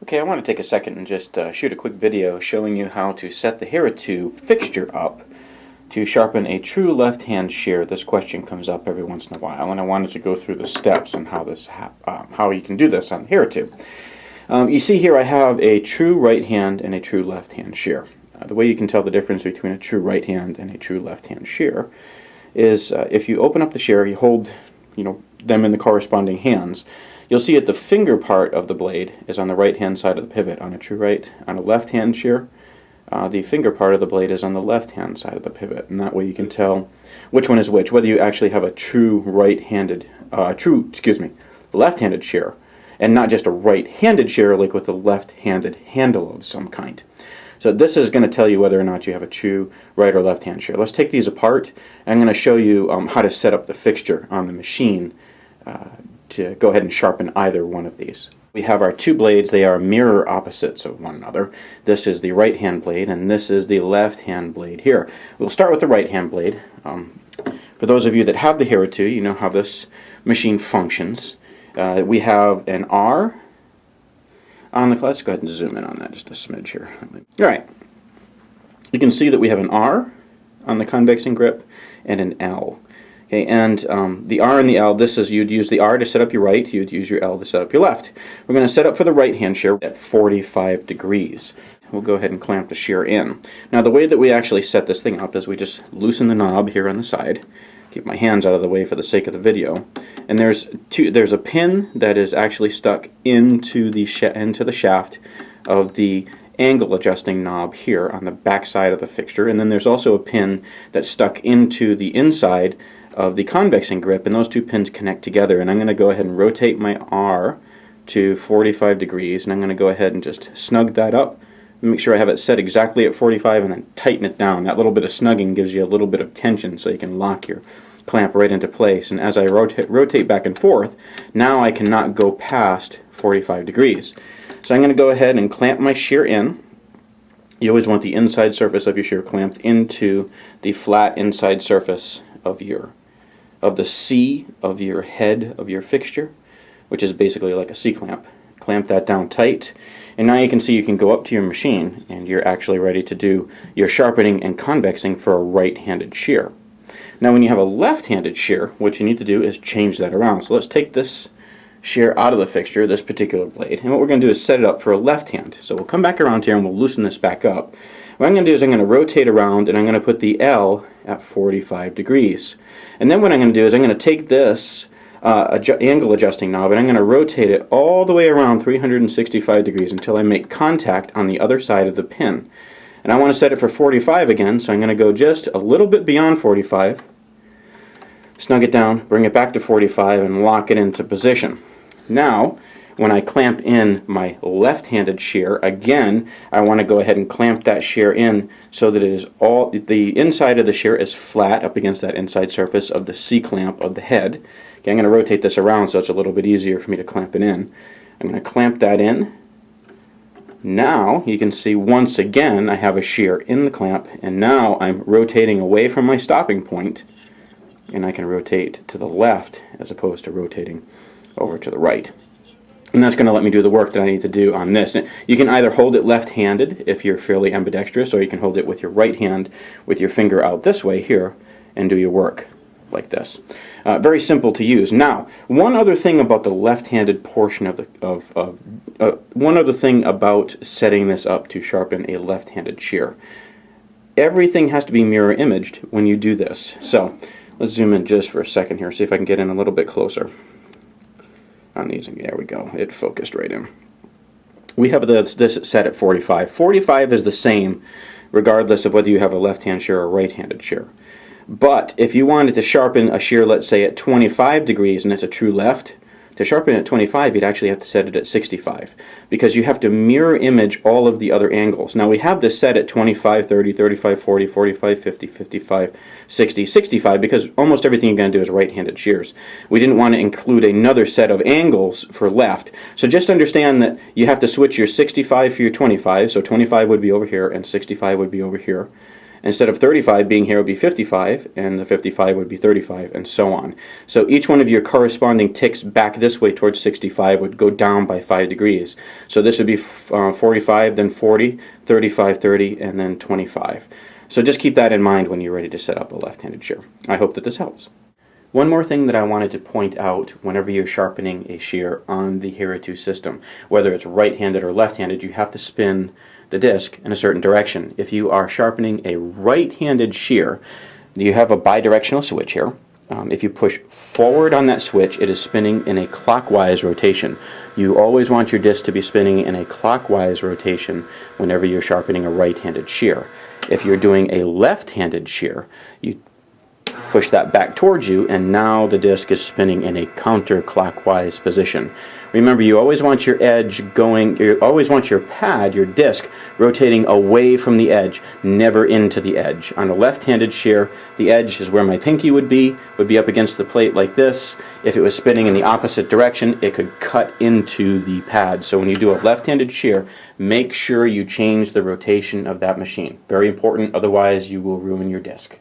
Okay, I want to take a second and just shoot a quick video showing you how to set the Hira-To fixture up to sharpen a true left-hand shear. This question comes up every once in a while, and I wanted to go through the steps on how you can do this on the Hira-To. You see here I have a true right hand and a true left hand shear. The way you can tell the difference between a true right hand and a true left hand shear is if you open up the shear, you hold them in the corresponding hands. You'll see that the finger part of the blade is on the right hand side of the pivot on a true right. On a left hand shear, the finger part of the blade is on the left hand side of the pivot, and that way you can tell which one is which, whether you actually have a true left-handed shear and not just a right-handed shear like with a left-handed handle of some kind. So this is going to tell you whether or not you have a true right or left-hand shear. Let's take these apart. I'm going to show you how to set up the fixture on the machine to go ahead and sharpen either one of these. We have our two blades. They are mirror opposites of one another. This is the right hand blade and this is the left hand blade here. We'll start with the right hand blade. For those of you that have the Hira-To, you know how this machine functions. We have an R on the, let's go ahead and zoom in on that just a smidge here. Alright, you can see that we have an R on the convexing grip and an L. Okay, and the R and the L, this is, you'd use the R to set up your right, you'd use your L to set up your left. We're going to set up for the right hand shear at 45 degrees. We'll go ahead and clamp the shear in. Now the way that we actually set this thing up is we just loosen the knob here on the side. Keep my hands out of the way for the sake of the video. And there's a pin that is actually stuck into the shaft of the angle adjusting knob here on the back side of the fixture, and then there's also a pin that's stuck into the inside of the convexing grip, and those two pins connect together. And I'm going to go ahead and rotate my R to 45 degrees, and I'm going to go ahead and just snug that up, make sure I have it set exactly at 45, and then tighten it down. That little bit of snugging gives you a little bit of tension so you can lock your clamp right into place. And as I rotate back and forth, now I cannot go past 45 degrees. So I'm going to go ahead and clamp my shear in. You always want the inside surface of your shear clamped into the flat inside surface of the C of your head of your fixture, which is basically like a C-clamp. Clamp that down tight, and now you can see you can go up to your machine and you're actually ready to do your sharpening and convexing for a right-handed shear. Now when you have a left-handed shear, what you need to do is change that around. So let's take this shear out of the fixture, this particular blade, and what we're going to do is set it up for a left hand. So we'll come back around here and we'll loosen this back up. What I'm going to do is I'm going to rotate around and I'm going to put the L at 45 degrees. And then what I'm going to do is I'm going to take this angle adjusting knob and I'm going to rotate it all the way around 365 degrees until I make contact on the other side of the pin. And I want to set it for 45 again, so I'm going to go just a little bit beyond 45, snug it down, bring it back to 45, and lock it into position. Now, when I clamp in my left-handed shear, again, I want to go ahead and clamp that shear in so that it is the inside of the shear is flat up against that inside surface of the C-clamp of the head. Okay, I'm going to rotate this around so it's a little bit easier for me to clamp it in. I'm going to clamp that in. Now, you can see once again I have a shear in the clamp, and now I'm rotating away from my stopping point, and I can rotate to the left as opposed to rotating over to the right. And that's going to let me do the work that I need to do on this. You can either hold it left-handed if you're fairly ambidextrous, or you can hold it with your right hand with your finger out this way here and do your work like this. Very simple to use. Now, one other thing about the left-handed portion one other thing about setting this up to sharpen a left-handed shear. Everything has to be mirror imaged when you do this. So let's zoom in just for a second here, see if I can get in a little bit closer on these. There we go. It focused right in. We have this set at 45. 45 is the same regardless of whether you have a left-hand shear or a right-handed shear. But if you wanted to sharpen a shear, let's say at 25 degrees, and it's a true left, to sharpen at 25, you'd actually have to set it at 65, because you have to mirror image all of the other angles. Now we have this set at 25, 30, 35, 40, 45, 50, 55, 60, 65, because almost everything you're going to do is right-handed shears. We didn't want to include another set of angles for left. So just understand that you have to switch your 65 for your 25, so 25 would be over here and 65 would be over here. Instead of 35 being here, it would be 55, and the 55 would be 35, and so on. So each one of your corresponding ticks back this way towards 65 would go down by 5 degrees. So this would be 45, then 40, 35, 30, and then 25. So just keep that in mind when you're ready to set up a left-handed shear. I hope that this helps. One more thing that I wanted to point out whenever you're sharpening a shear on the Hira-To system, whether it's right-handed or left-handed, you have to spin the disc in a certain direction. If you are sharpening a right-handed shear, you have a bidirectional switch here. If you push forward on that switch, it is spinning in a clockwise rotation. You always want your disc to be spinning in a clockwise rotation whenever you're sharpening a right-handed shear. If you're doing a left-handed shear, you push that back towards you, and now the disc is spinning in a counterclockwise position. Remember, you always want your edge going, you always want your pad, your disc, rotating away from the edge, never into the edge. On a left-handed shear, the edge is where my pinky would be up against the plate like this. If it was spinning in the opposite direction, it could cut into the pad. So when you do a left-handed shear, make sure you change the rotation of that machine. Very important, otherwise you will ruin your disc.